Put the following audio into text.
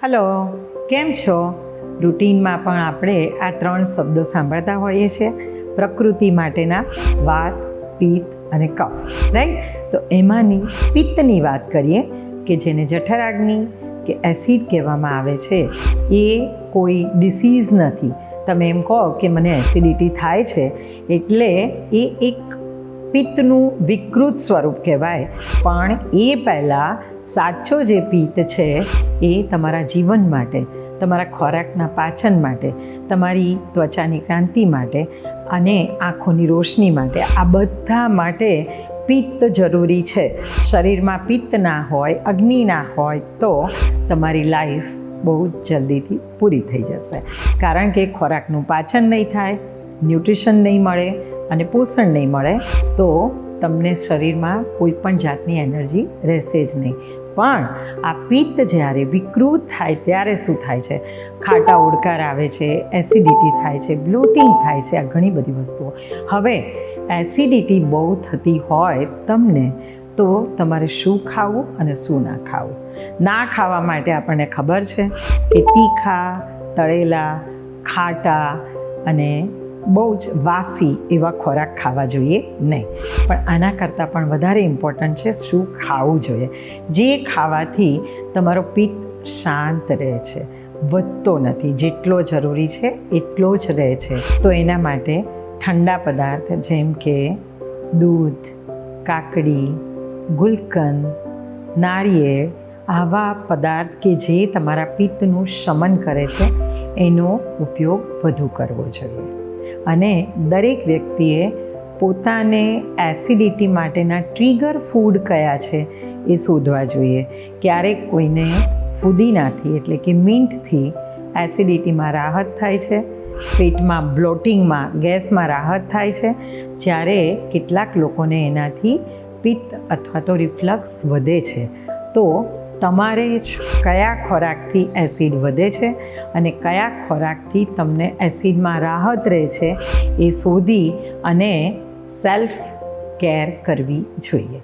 Hello, કેમ છો? રૂટીનમાં પણ આપણે આ 3 શબ્દો સાંભળતા હોઈએ છીએ. પ્રકૃતિ માટેના વાત, પિત્ત અને કફ, રાઈટ? તો એમાંની પિત્તની વાત કરીએ કે જેને જઠરાગ્નિ કે એસિડ કહેવામાં આવે છે. એ કોઈ ડિસીઝ નથી. તમે એમ કહો કે મને એસિડિટી થાય છે એટલે એ એક પિત્તનું વિકૃત સ્વરૂપ કહેવાય. પણ એ પહેલાં સાચો જે પિત્ત છે એ તમારા જીવન માટે, તમારા ખોરાકના પાચન માટે, તમારી ત્વચાની કાંતિ માટે અને આંખોની રોશની માટે, આ બધા માટે પિત્ત જરૂરી છે. શરીરમાં પિત્ત ના હોય, અગ્નિ ના હોય તો તમારી લાઈફ બહુ જ જલ્દીથી પૂરી થઈ જશે. કારણ કે ખોરાકનું પાચન નહીં થાય, ન્યુટ્રિશન નહીં મળે અને પોષણ નહીં મળે તો તમને શરીરમાં કોઈ પણ જાતની એનર્જી રહેશે જ નહીં. પણ આ પિત્ત જ્યારે વિકૃત થાય ત્યારે શું થાય છે? ખાટા ઓડકાર આવે છે, એસિડિટી થાય છે, બ્લોટિંગ થાય છે, આ ઘણી બધી વસ્તુઓ. હવે એસિડિટી બહુ થતી હોય તમને તો તમારે શું ખાવું અને શું ના ખાવું? ના ખાવા માટે આપણને ખબર છે કે તીખા, તળેલા, ખાટા અને બહુ જ વાસી એવા ખોરાક ખાવા જોઈએ નહીં. પણ આના કરતાં પણ વધારે ઇમ્પોર્ટન્ટ છે શું ખાવું જોઈએ. જે ખાવાથી તમારો પિત્ત શાંત રહે છે, વધતો નથી, જેટલો જરૂરી છે એટલો જ રહે છે. તો એના માટે ઠંડા પદાર્થ જેમ કે દૂધ, કાકડી, ગુલકંદ, નાળિયેર, આવા પદાર્થ કે જે તમારા પિત્તનું શમન કરે છે એનો ઉપયોગ વધુ કરવો જોઈએ. અને દરેક વ્યક્તિએ પોતાને એસિડિટી માટેના ટ્રિગર ફૂડ કયા છે એ શોધવા જોઈએ. ક્યારેક કોઈને ફુદીનાથી એટલે કે મિન્ટથી એસિડિટીમાં રાહત થાય છે, પેટમાં બ્લોટિંગમાં, ગેસમાં રાહત થાય છે, જ્યારે કેટલાક લોકોને એનાથી પિત્ત અથવા તો રિફ્લક્સ વધે છે. તો તમારે કયા ખોરાકથી એસિડ વધે છે અને કયા ખોરાકથી તમને એસિડમાં રાહત રહે છે એ શોધી અને સેલ્ફ કેર કરવી જોઈએ.